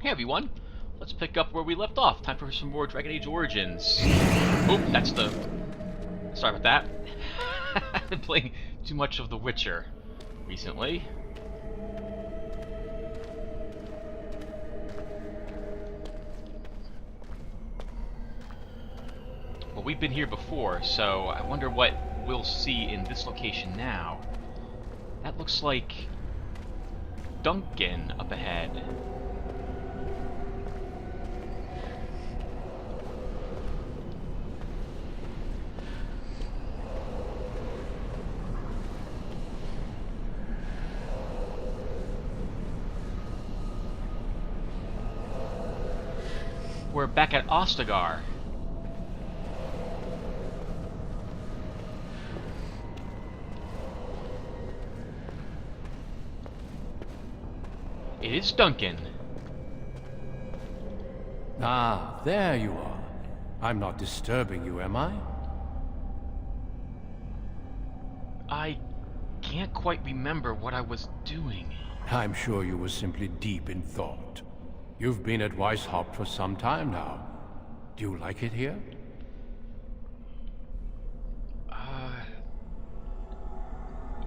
Hey everyone, let's pick up where we left off. Time for some more Dragon Age Origins. Oop, that's the... Sorry about that. I've been playing too much of The Witcher recently. Well, we've been here before, so I wonder what we'll see in this location now. That looks like Duncan up ahead. We're back at Ostagar. It is Duncan. Ah, there you are. I'm not disturbing you, am I? I can't quite remember what I was doing. I'm sure you were simply deep in thought. You've been at Weishaupt for some time now. Do you like it here?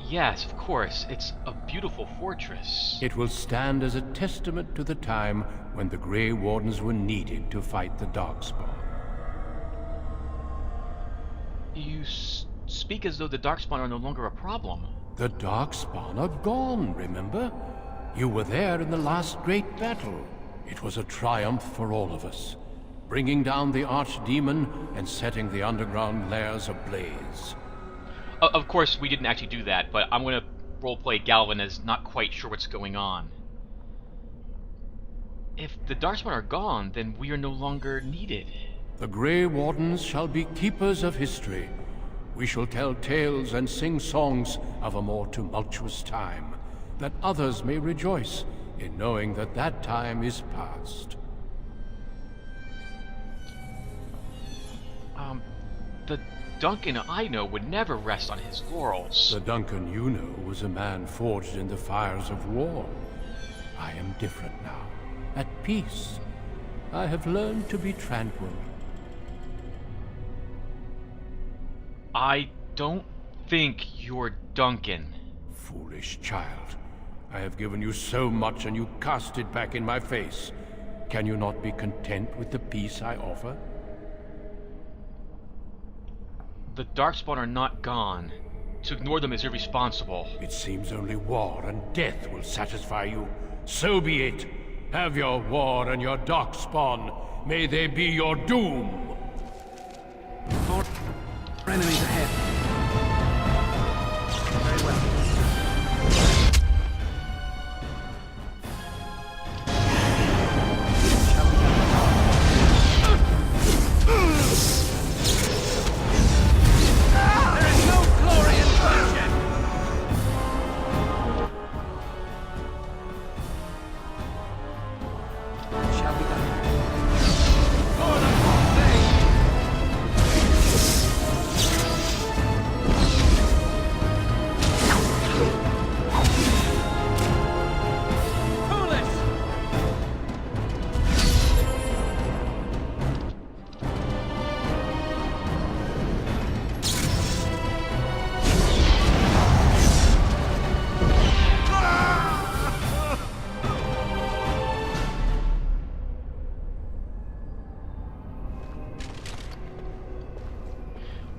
Yes, of course. It's a beautiful fortress. It will stand as a testament to the time when the Grey Wardens were needed to fight the Darkspawn. You speak as though the Darkspawn are no longer a problem. The Darkspawn are gone, remember? You were there in the last great battle. It was a triumph for all of us, bringing down the Archdemon and setting the underground lairs ablaze. Of course, we didn't actually do that, but I'm going to roleplay Galvin as not quite sure what's going on. If the Darkspawn are gone, then we are no longer needed. The Grey Wardens shall be keepers of history. We shall tell tales and sing songs of a more tumultuous time, that others may rejoice in knowing that that time is past. The Duncan I know would never rest on his laurels. The Duncan you know was a man forged in the fires of war. I am different now, at peace. I have learned to be tranquil. I don't think you're Duncan. Foolish child. I have given you so much and you cast it back in my face. Can you not be content with the peace I offer? The Darkspawn are not gone. To ignore them is irresponsible. It seems only war and death will satisfy you. So be it. Have your war and your Darkspawn. May they be your doom. Four enemies ahead. Very well.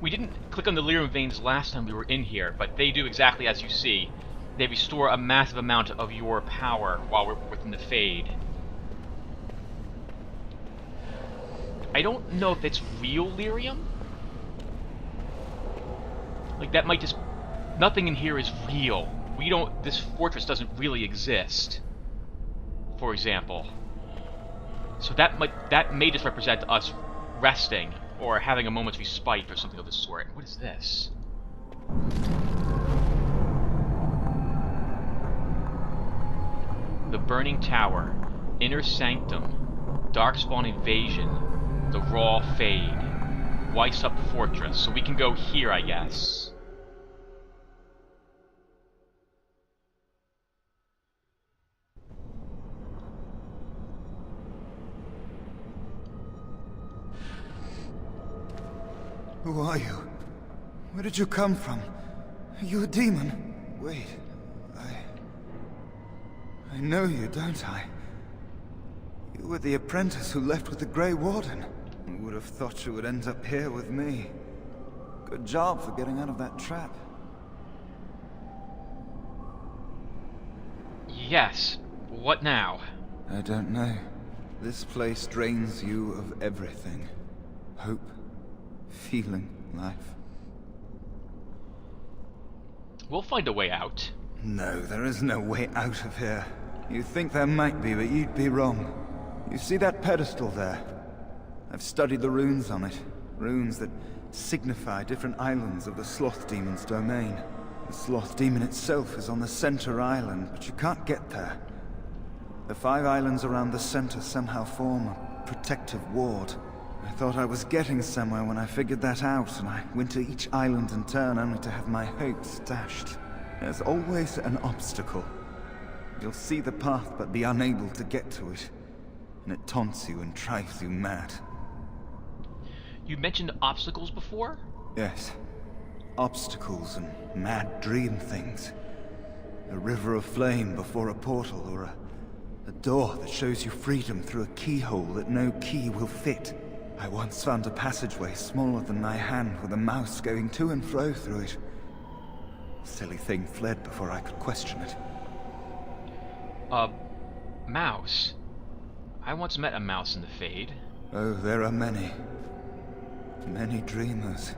We didn't click on the Lyrium Veins last time we were in here, but they do exactly as you see. They restore a massive amount of your power while we're within the Fade. I don't know if it's real Lyrium. Like, that might just... Nothing in here is real. We don't... This fortress doesn't really exist. For example. So that may just represent us resting, or having a moment's respite, or something of the sort. What is this? The Burning Tower, Inner Sanctum, Darkspawn Invasion, the Raw Fade, Weishaupt Fortress. So we can go here, I guess. Who are you? Where did you come from? Are you a demon? Wait, I know you, don't I? You were the apprentice who left with the Grey Warden. I would have thought you would end up here with me. Good job for getting out of that trap. Yes. What now? I don't know. This place drains you of everything. Hope, feeling, life. We'll find a way out. No, there is no way out of here. You think there might be, but you'd be wrong. You see that pedestal there? I've studied the runes on it. Runes that signify different islands of the Sloth Demon's domain. The Sloth Demon itself is on the center island, but you can't get there. The 5 islands around the center somehow form a protective ward. I thought I was getting somewhere when I figured that out, and I went to each island in turn only to have my hopes dashed. There's always an obstacle. You'll see the path but be unable to get to it, and it taunts you and drives you mad. You mentioned obstacles before? Yes. Obstacles and mad dream things. A river of flame before a portal, or a door that shows you freedom through a keyhole that no key will fit. I once found a passageway smaller than my hand with a mouse going to and fro through it. The silly thing fled before I could question it. Mouse. I once met a mouse in the Fade. Oh, there are many. Many dreamers.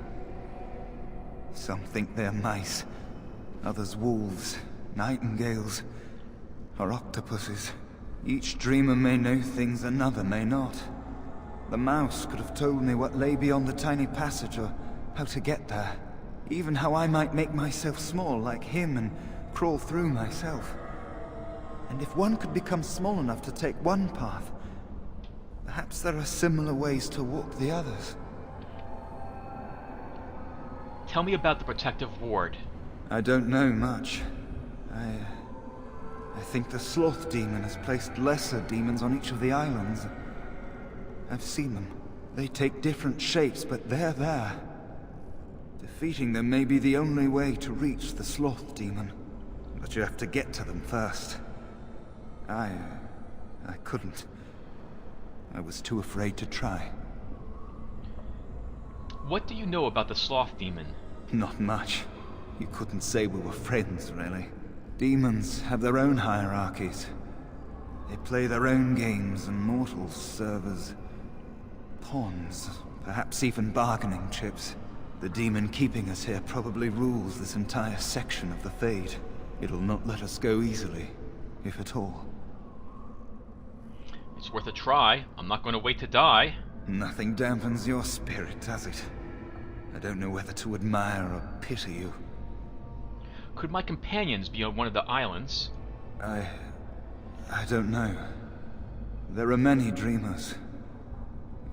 Some think they're mice, others wolves, nightingales, or octopuses. Each dreamer may know things another may not. The mouse could have told me what lay beyond the tiny passage, or how to get there. Even how I might make myself small like him and crawl through myself. And if one could become small enough to take one path, perhaps there are similar ways to walk the others. Tell me about the protective ward. I don't know much. I think the Sloth Demon has placed lesser demons on each of the islands. I've seen them. They take different shapes, but they're there. Defeating them may be the only way to reach the Sloth Demon. But you have to get to them first. I couldn't. I was too afraid to try. What do you know about the Sloth Demon? Not much. You couldn't say we were friends, really. Demons have their own hierarchies. They play their own games, and mortals serve as pawns, perhaps even bargaining chips. The demon keeping us here probably rules this entire section of the Fade. It'll not let us go easily, if at all. It's worth a try. I'm not going to wait to die. Nothing dampens your spirit, does it? I don't know whether to admire or pity you. Could my companions be on one of the islands? I don't know. There are many dreamers.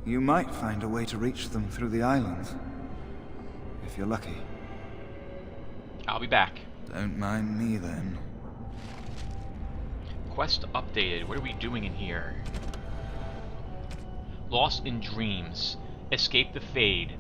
You might find a way to reach them through the islands. If you're lucky. I'll be back. Don't mind me, then. Quest updated. What are we doing in here? Lost in Dreams. Escape the Fade.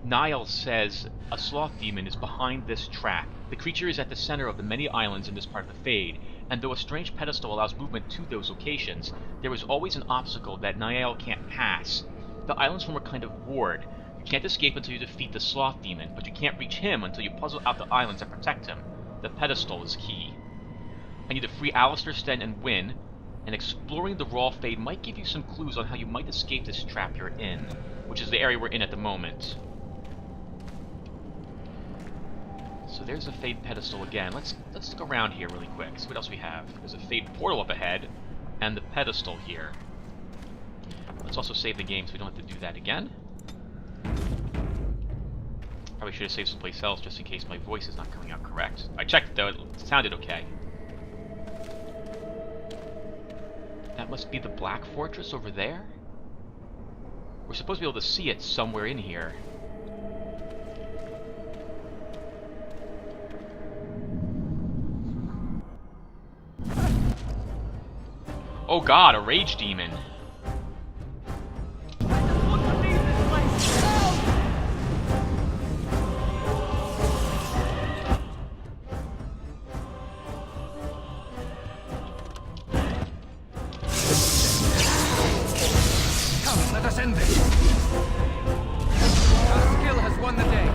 Niall says a sloth demon is behind this trap. The creature is at the center of the many islands in this part of the Fade, and though a strange pedestal allows movement to those locations, there is always an obstacle that Niall can't pass. The islands form a kind of ward. You can't escape until you defeat the sloth demon, but you can't reach him until you puzzle out the islands that protect him. The pedestal is key. I need to free Alistair, Sten, and Wynne, and exploring the Raw Fade might give you some clues on how you might escape this trap you're in, which is the area we're in at the moment. So there's the Fade pedestal again. Let's look around here really quick, see what else we have. There's a Fade portal up ahead, and the pedestal here. Let's also save the game so we don't have to do that again. Probably should have saved someplace else just in case my voice is not coming out correct. I checked though, it sounded okay. That must be the Black Fortress over there? We're supposed to be able to see it somewhere in here. Oh god, a rage demon. Ascending. Our skill has won the day.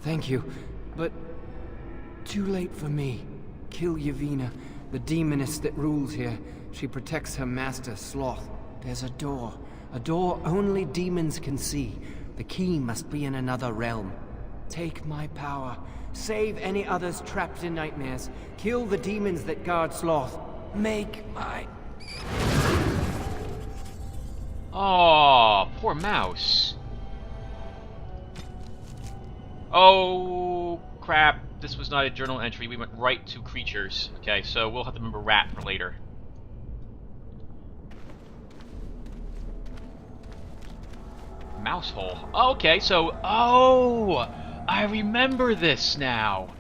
Thank you, but too late for me. Kill Yavina, the demoness that rules here. She protects her master, Sloth. There's a door only demons can see. The key must be in another realm. Take my power. Save any others trapped in nightmares. Kill the demons that guard Sloth. Make my... Oh, poor mouse. Oh, crap. This was not a journal entry. We went right to creatures. Okay, so we'll have to remember rat for later. Mouse hole. Oh, okay, so... Oh! I remember this now.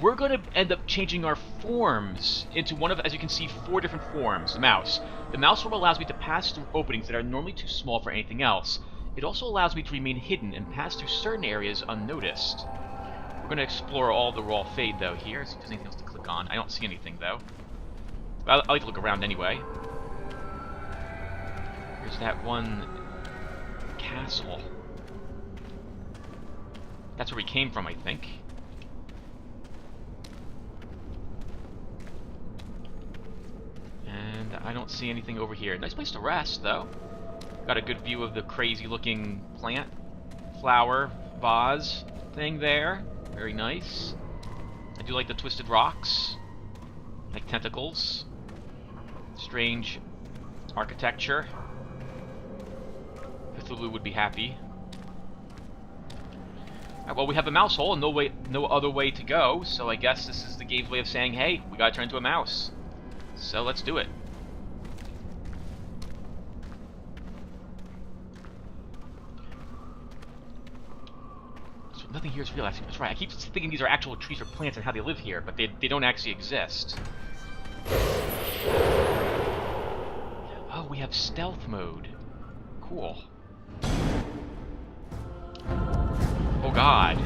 We're going to end up changing our forms into one of, as you can see, 4 different forms. The mouse. The mouse form allows me to pass through openings that are normally too small for anything else. It also allows me to remain hidden and pass through certain areas unnoticed. We're going to explore all the raw fade, though, here. See if there's anything else to click on. I don't see anything, though. I like to look around anyway. There's that one castle. That's where we came from, I think. And I don't see anything over here. Nice place to rest, though. Got a good view of the crazy-looking plant, flower, vase thing there. Very nice. I do like the twisted rocks. Like tentacles. Strange architecture. Cthulhu would be happy. Alright, well, we have a mouse hole and no other way to go, so I guess this is the game's way of saying, hey, we gotta turn into a mouse. So let's do it. So nothing here is real. That's right. I keep thinking these are actual trees or plants and how they live here, but they don't actually exist. Oh, we have stealth mode. Cool. Oh god.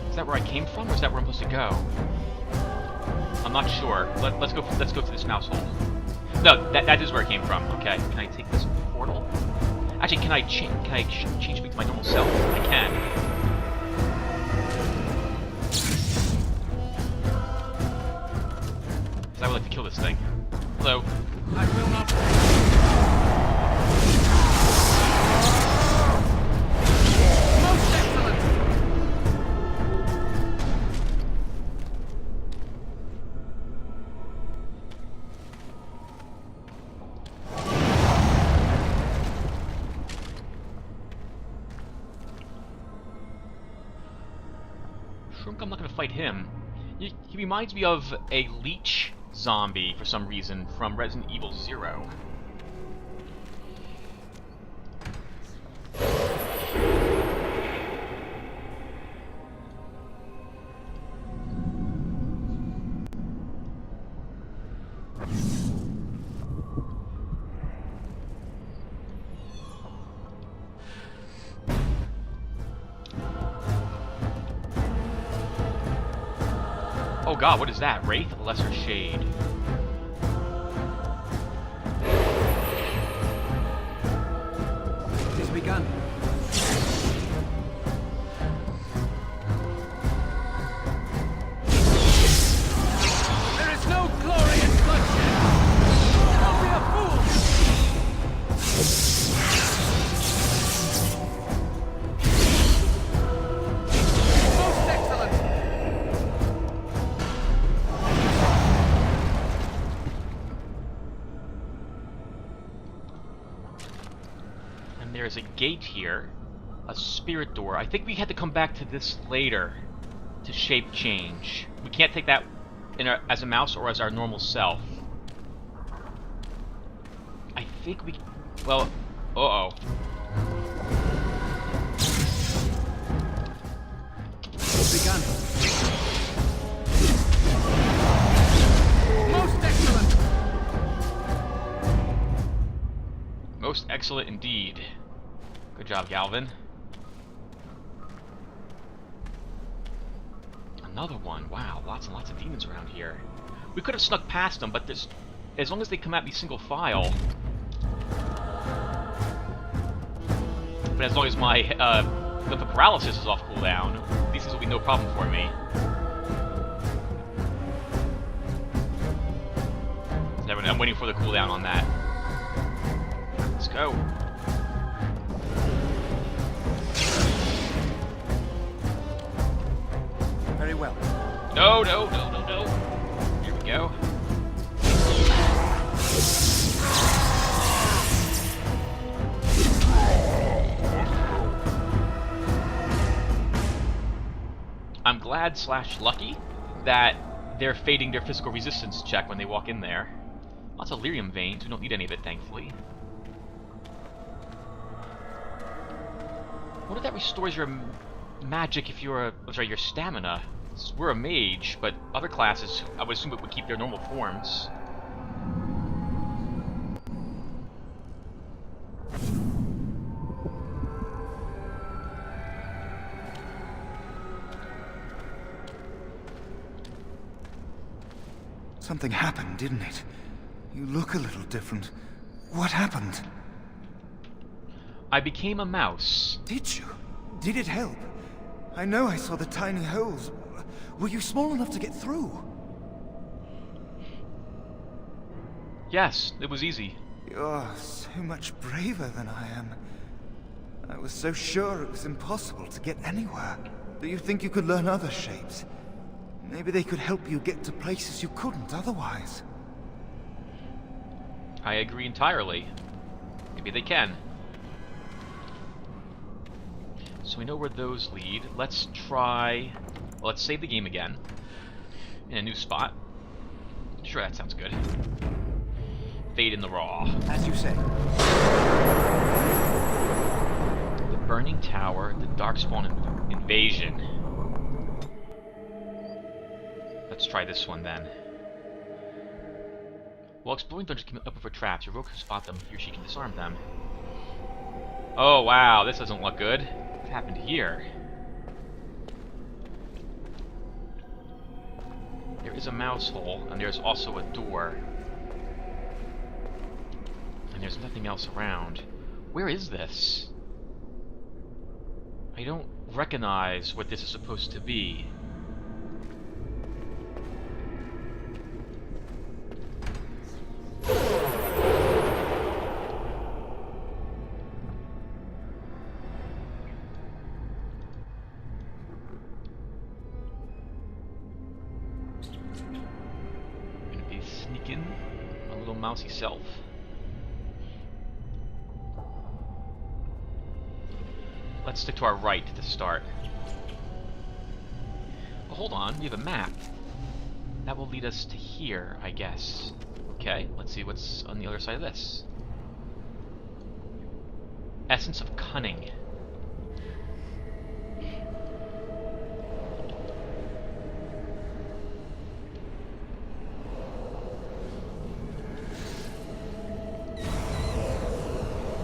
Is that where I came from, or is that where I'm supposed to go? I'm not sure. Let's go to this mouse hole. No, that is where I came from. Okay. Can I take this portal? Actually, can I change me to my normal self? I can. I would like to kill this thing. Hello. I will not. Most excellent. Shrunk, I'm not gonna fight him. He reminds me of a leech zombie for some reason from Resident Evil 0. Oh god, what is that? Wraith? Lesser Shade. It has begun. There is no glory in bloodshed. Don't be a fool. Most excellent. There's a gate here, a spirit door. I think we had to come back to this later to shape change. We can't take that as a mouse or as our normal self. I think we... Well, uh-oh. It's begun. Most excellent. Most excellent indeed. Good job, Galvin. Another one. Wow, lots and lots of demons around here. We could have snuck past them, but there's, as long as they come at me single file. But as long as my the paralysis is off cooldown, these things will be no problem for me. I'm waiting for the cooldown on that. Let's go. Very well. No, no, no, no, no. Here we go. I'm glad / lucky that they're fading their physical resistance check when they walk in there. Lots of lyrium veins. We don't need any of it, thankfully. What if that restores your magic if you're your stamina? We're a mage, but other classes, I would assume it would keep their normal forms. Something happened, didn't it? You look a little different. What happened? I became a mouse. Did you? Did it help? I know I saw the tiny holes. Were you small enough to get through? Yes, it was easy. You're so much braver than I am. I was so sure it was impossible to get anywhere. Do you think you could learn other shapes? Maybe they could help you get to places you couldn't otherwise. I agree entirely. Maybe they can. So we know where those lead. Let's try... Well, let's save the game again. In a new spot. Sure, that sounds good. Fade in the raw. As you say. The Burning Tower, the Darkspawn Invasion. Let's try this one then. While exploring dungeons, keep up for traps. Your rogue can spot them. He or she can disarm them. Oh wow, this doesn't look good. What happened here? There is a mouse hole, and there's also a door. And there's nothing else around. Where is this? I don't recognize what this is supposed to be. Mousy self. Let's stick to our right to start. Well, hold on, we have a map. That will lead us to here, I guess. Okay, let's see what's on the other side of this. Essence of Cunning.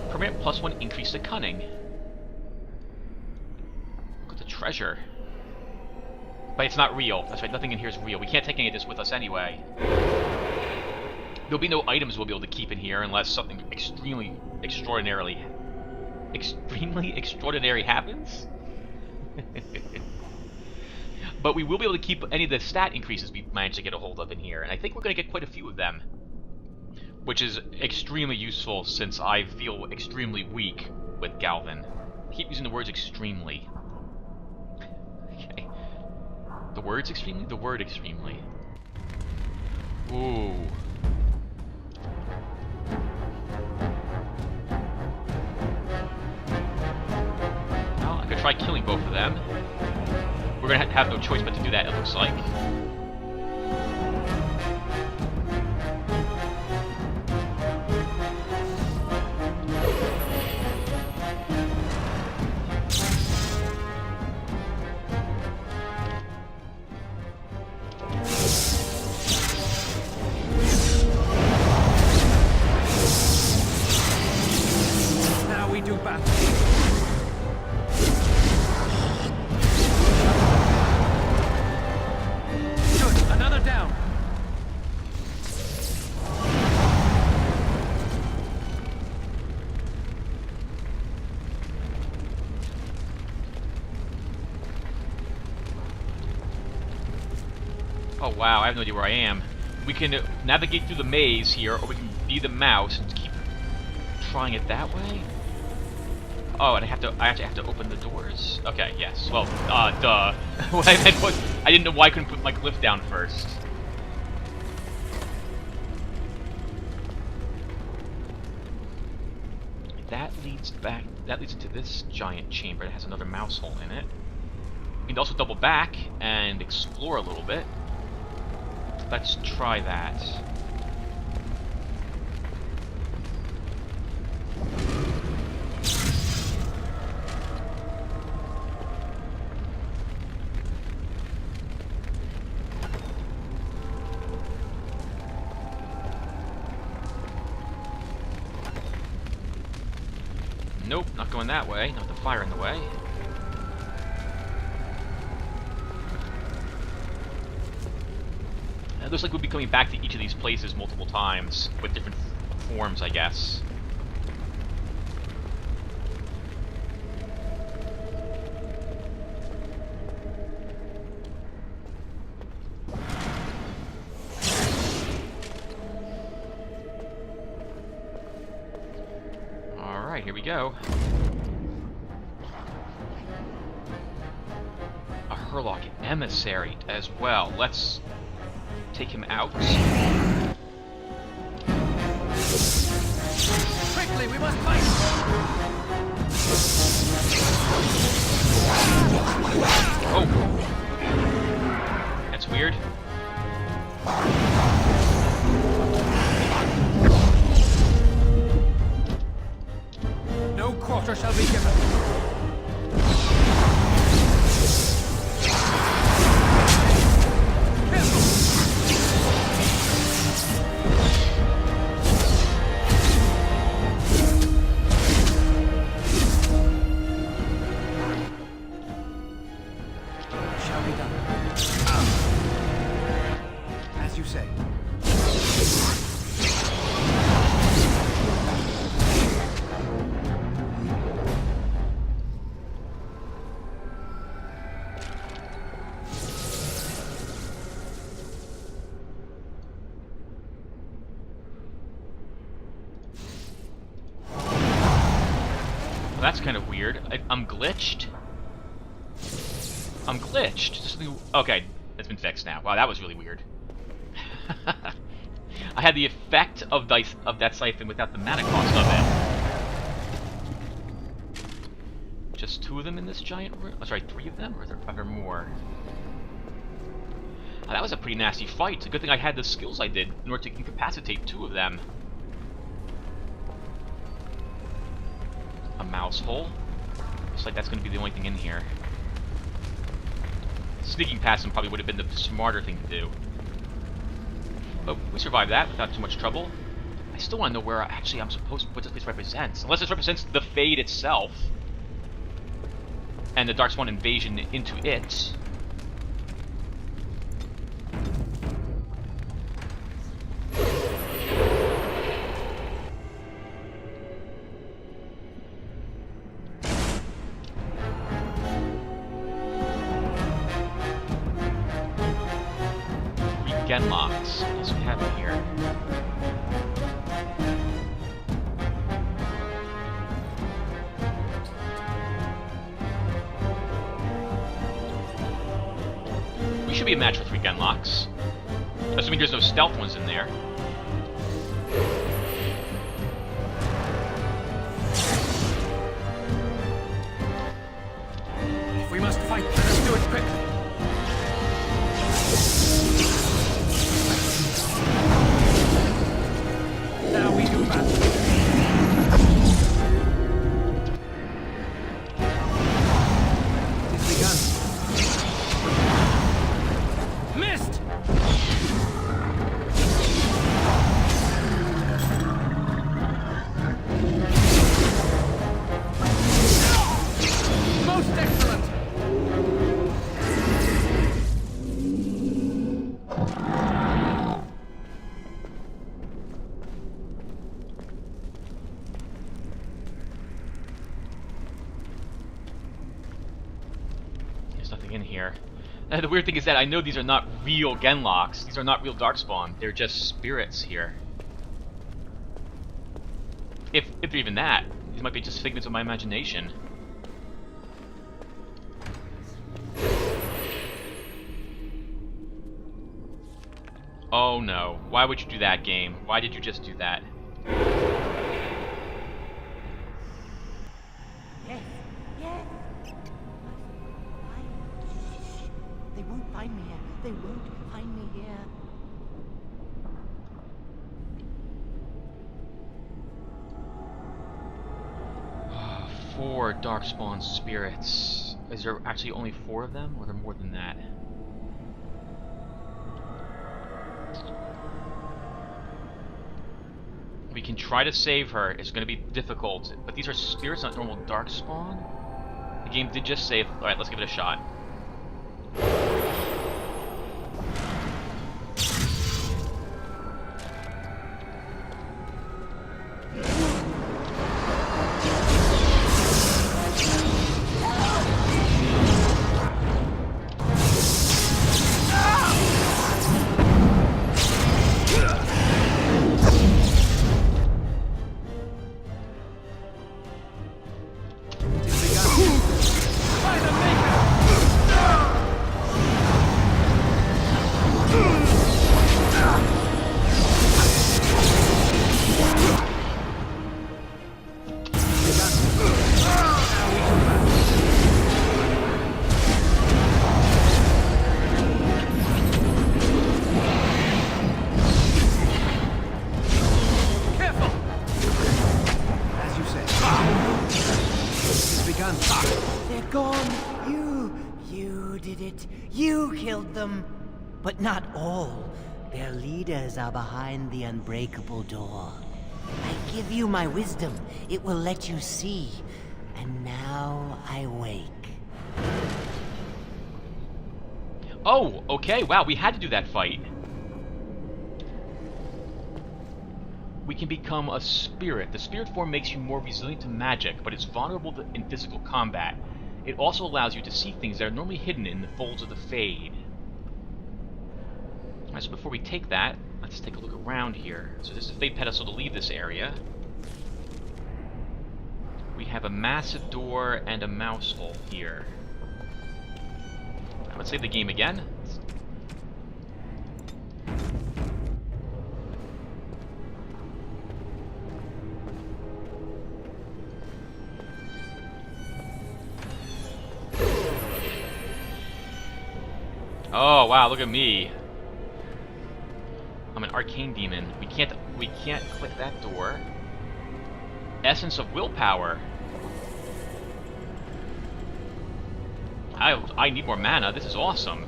Permanent +1 increase to cunning. Look at the treasure. But it's not real. That's right, nothing in here is real. We can't take any of this with us anyway. There'll be no items we'll be able to keep in here unless something extremely extraordinary happens. But we will be able to keep any of the stat increases we managed to get a hold of in here, and I think we're going to get quite a few of them. Which is extremely useful since I feel extremely weak with Galvin. I keep using the words extremely. Okay. The words extremely? The word extremely. Ooh. Well, I could try killing both of them. We're gonna have no choice but to do that, it looks like. Oh wow, I have no idea where I am. We can navigate through the maze here, or we can be the mouse and keep trying it that way. Oh, and I actually have to open the doors? Okay, yes. Well, duh. What I meant was, I didn't know why I couldn't put my glyph down first. That leads into this giant chamber that has another mouse hole in it. We can also double back and explore a little bit. Let's try that. Nope, not going that way. Not the fire in the way. It looks like we'll be coming back to each of these places multiple times, with different forms, I guess. Alright, here we go. A Herlock emissary as well. Let's take him out. Quickly, we must fight! Oh! That's weird. No quarter shall be given. That's kind of weird. I'm glitched? I'm glitched. Okay, it's been fixed now. Wow, that was really weird. I had the effect of that siphon without the mana cost of it. Just 2 of them in this giant room? Oh, sorry, 3 of them? Or are there more? Oh, that was a pretty nasty fight. It's a good thing I had the skills I did in order to incapacitate 2 of them. A mouse hole. Looks like that's going to be the only thing in here. Sneaking past them probably would have been the smarter thing to do. But we survived that without too much trouble. I still want to know where actually I'm supposed what this place represents. Unless this represents the Fade itself. And the Darkspawn invasion into it. Genlocks. What else do we have in here? We should be a match for 3 Genlocks. Assuming there's no stealth ones in there. If we must fight, let us do it quickly. Now we do battle. It's begun. Missed! Most excellent! There's nothing in here. The weird thing is that I know these are not real Genlocks. These are not real Darkspawn. They're just spirits here. If they're even that. These might be just figments of my imagination. Oh no. Why would you do that, game? Why did you just do that? Yes, yes. They won't find me here. They won't find me here. Four Darkspawn spirits. Is there actually only 4 of them, or are there more than that? We can try to save her. It's going to be difficult, but these are spirits, not normal Darkspawn. The game did just save. All right, let's give it a shot. They're gone. You did it. You killed them. But not all. Their leaders are behind the unbreakable door. I give you my wisdom. It will let you see. And now I wake. Oh, okay. Wow, we had to do that fight. We can become a spirit. The spirit form makes you more resilient to magic, but it's vulnerable in physical combat. It also allows you to see things that are normally hidden in the folds of the Fade. Alright, so before we take that, let's take a look around here. So this is the Fade pedestal to leave this area. We have a massive door and a mouse hole here. Let's save the game again. Oh wow, look at me. I'm an arcane demon. We can't click that door. Essence of willpower. I need more mana. This is awesome.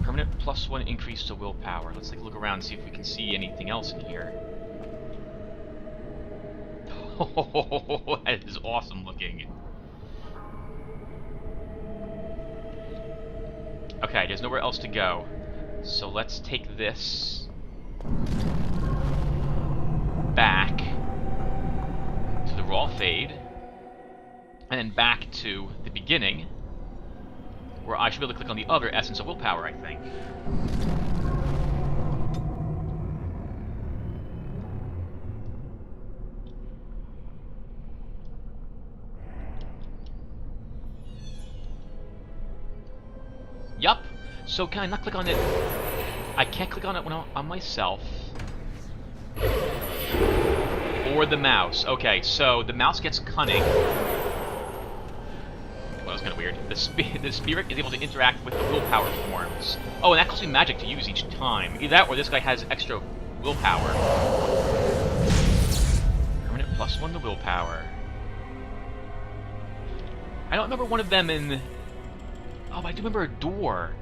Permanent +1 increase to willpower. Let's take a look around and see if we can see anything else in here. Oh, that is awesome looking. Okay, there's nowhere else to go. So let's take this back to the Raw Fade, and then back to the beginning, where I should be able to click on the other Essence of Willpower, I think. Yup. So can I not click on it? I can't click on it when I'm on myself. Or the mouse. Okay, so the mouse gets cunning. Well, that was kind of weird. The spirit is able to interact with the willpower forms. Oh, and that costs me magic to use each time. Either that or this guy has extra willpower. Permanent +1 to willpower. I don't remember one of them in... Oh, I do remember a door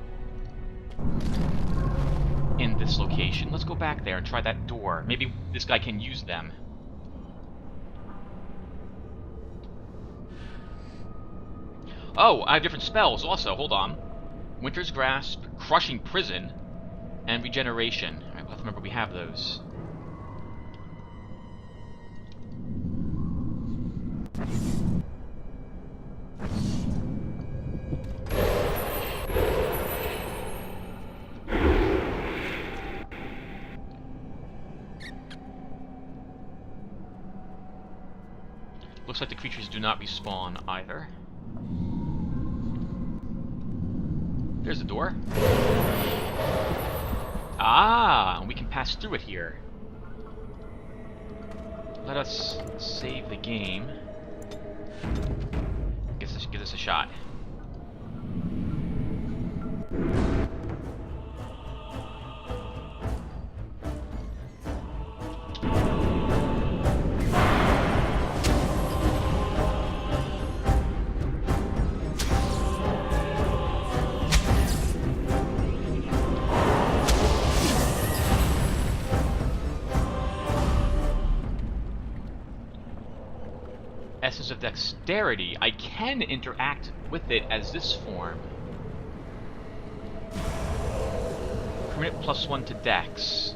in this location. Let's go back there and try that door. Maybe this guy can use them. Oh, I have different spells also. Hold on. Winter's Grasp, Crushing Prison, and Regeneration. Alright, we'll have to remember we have those. Looks like the creatures do not respawn either. There's the door. Ah, we can pass through it here. Let us save the game. Give this a shot. Essence of Dexterity. I can interact with it as this form. Permanent +1 to Dex.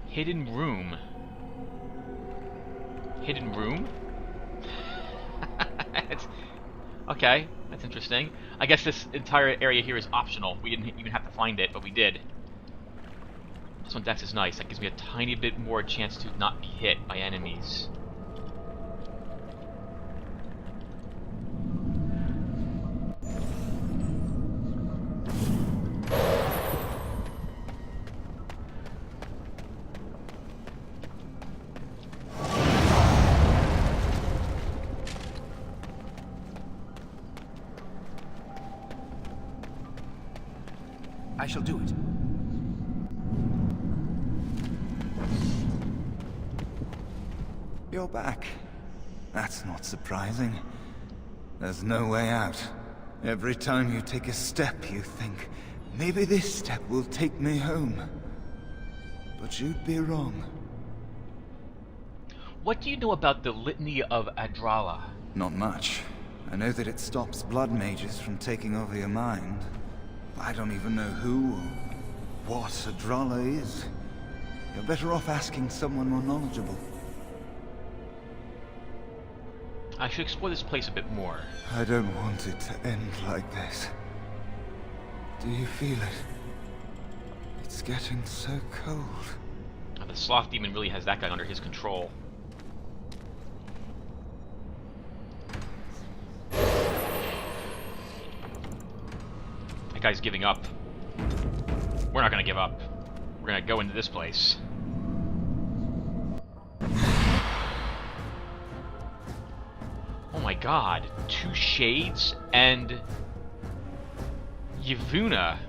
Hidden room. Hidden room? Okay, that's interesting. I guess this entire area here is optional. We didn't even have to find it, but we did. This one Dex is nice. That gives me a tiny bit more chance to not be hit by enemies. I shall do it. You're back. That's not surprising. There's no way out. Every time you take a step, you think, maybe this step will take me home. But you'd be wrong. What do you know about the Litany of Adrala? Not much. I know that it stops blood mages from taking over your mind. I don't even know who or what Adrala is. You're better off asking someone more knowledgeable. I should explore this place a bit more. I don't want it to end like this. Do you feel it? It's getting so cold. Oh, the Sloth Demon really has that guy under his control. That guy's giving up. We're not gonna give up. We're gonna go into this place. Oh my god. 2 shades and Yvuna.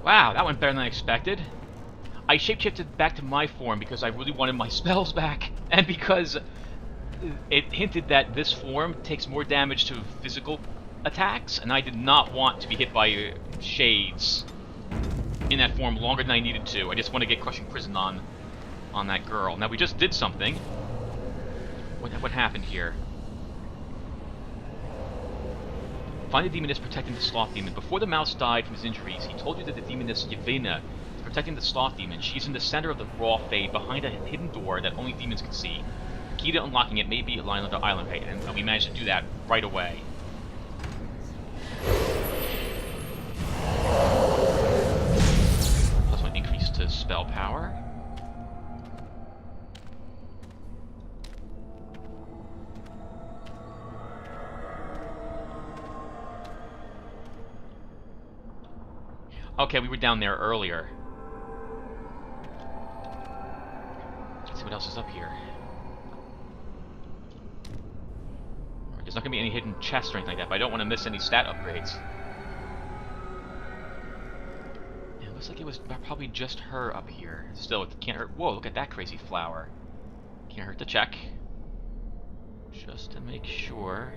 Wow, that went better than I expected. I shapeshifted back to my form because I really wanted my spells back, and because it hinted that this form takes more damage to physical attacks, and I did not want to be hit by shades in that form longer than I needed to. I just want to get Crushing Prison on that girl. Now, we just did something. What happened here? Find the demoness protecting the sloth demon. Before the mouse died from his injuries, he told you that the demoness Yevena is protecting the sloth demon. She's in the center of the raw fade, behind a hidden door that only demons can see. The key to unlocking it may be a line on the island fate, and we managed to do that right away. Plus one increase to spell power. Okay, we were down there earlier. Let's see what else is up here. There's not going to be any hidden chests or anything like that, but I don't want to miss any stat upgrades. Yeah, it looks like it was probably just her up here. Still, it can't hurt. Whoa, look at that crazy flower. Can't hurt to check. Just to make sure.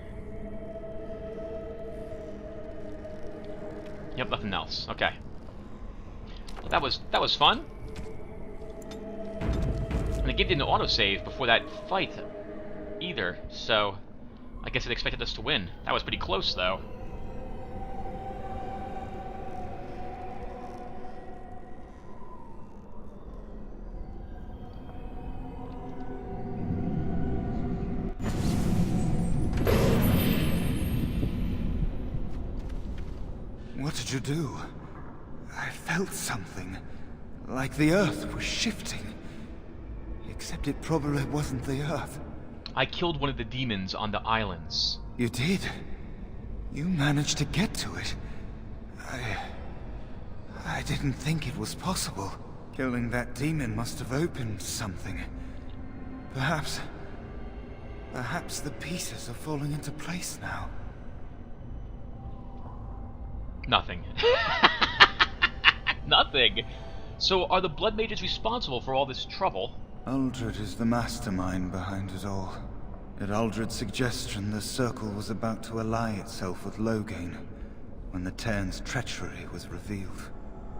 Yep, nothing else. Okay. Well, that was fun. And the game didn't autosave before that fight either, so I guess it expected us to win. That was pretty close, though. What did you do? I felt something. Like the earth was shifting. Except it probably wasn't the earth. I killed one of the demons on the islands. You did? You managed to get to it? I didn't think it was possible. Killing that demon must have opened something. Perhaps the pieces are falling into place now. Nothing. Nothing! So, are the blood mages responsible for all this trouble? Uldred is the mastermind behind it all. At Uldred's suggestion, the Circle was about to ally itself with Loghain, when the Terns' treachery was revealed.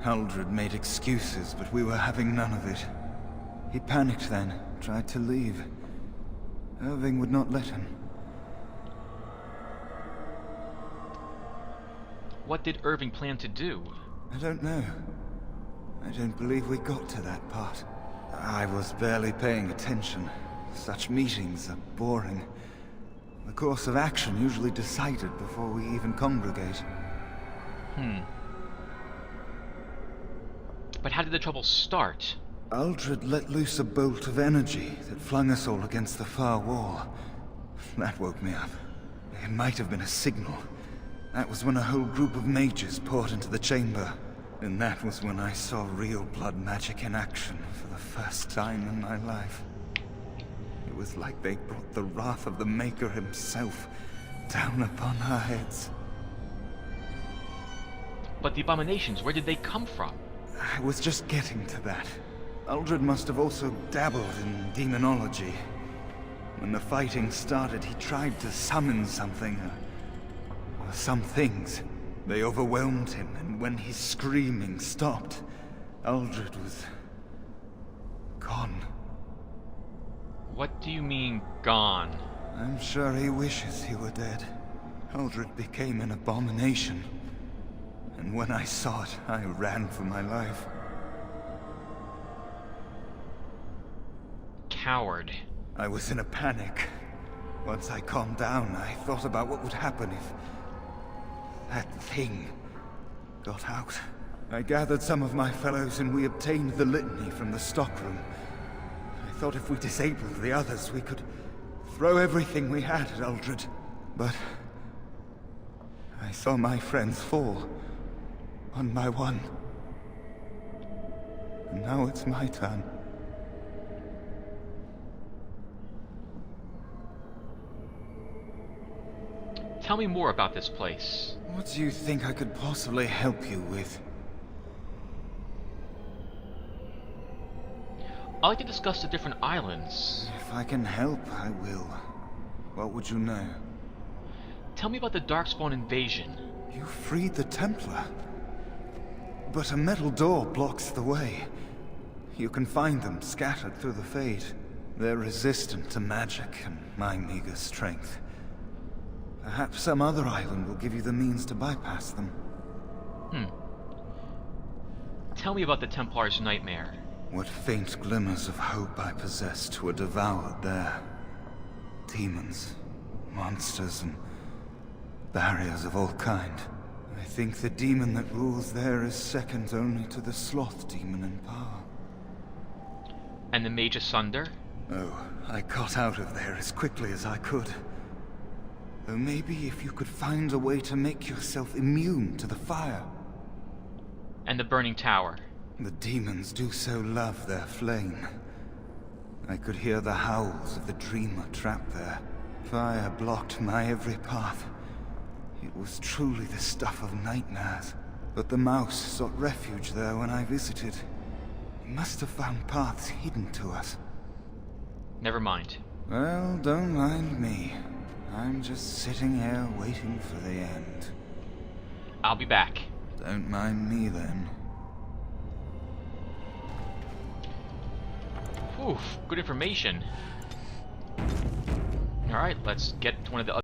Uldred made excuses, but we were having none of it. He panicked then, tried to leave. Irving would not let him. What did Irving plan to do? I don't know. I don't believe we got to that part. I was barely paying attention. Such meetings are boring. The course of action usually decided before we even congregate. But how did the trouble start? Uldred let loose a bolt of energy that flung us all against the far wall. That woke me up. It might have been a signal. That was when a whole group of mages poured into the chamber. And that was when I saw real blood magic in action for the first time in my life. It was like they brought the wrath of the Maker himself down upon our heads. But the abominations, where did they come from? I was just getting to that. Uldred must have also dabbled in demonology. When the fighting started, he tried to summon something, or some things. They overwhelmed him, and when his screaming stopped, Uldred was gone. What do you mean, gone? I'm sure he wishes he were dead. Uldred became an abomination. And when I saw it, I ran for my life. Coward. I was in a panic. Once I calmed down, I thought about what would happen if that thing got out. I gathered some of my fellows and we obtained the litany from the stockroom. I thought if we disabled the others, we could throw everything we had at Uldred. But I saw my friends fall, one by one. And now it's my turn. Tell me more about this place. What do you think I could possibly help you with? I'd like to discuss the different islands. If I can help, I will. What would you know? Tell me about the Darkspawn invasion. You freed the Templar. But a metal door blocks the way. You can find them scattered through the Fade. They're resistant to magic and my meager strength. Perhaps some other island will give you the means to bypass them. Tell me about the Templar's nightmare. What faint glimmers of hope I possessed were devoured there. Demons, monsters, and barriers of all kind. I think the demon that rules there is second only to the sloth demon in power. And the Mage Asunder? Oh, I got out of there as quickly as I could. Though maybe if you could find a way to make yourself immune to the fire. And the Burning Tower? The demons do so love their flame. I could hear the howls of the dreamer trapped there. Fire blocked my every path. It was truly the stuff of nightmares. But the mouse sought refuge there when I visited. He must have found paths hidden to us. Never mind. Well, don't mind me. I'm just sitting here waiting for the end. I'll be back. Don't mind me then. Oof, good information. Alright, let's get to one of the other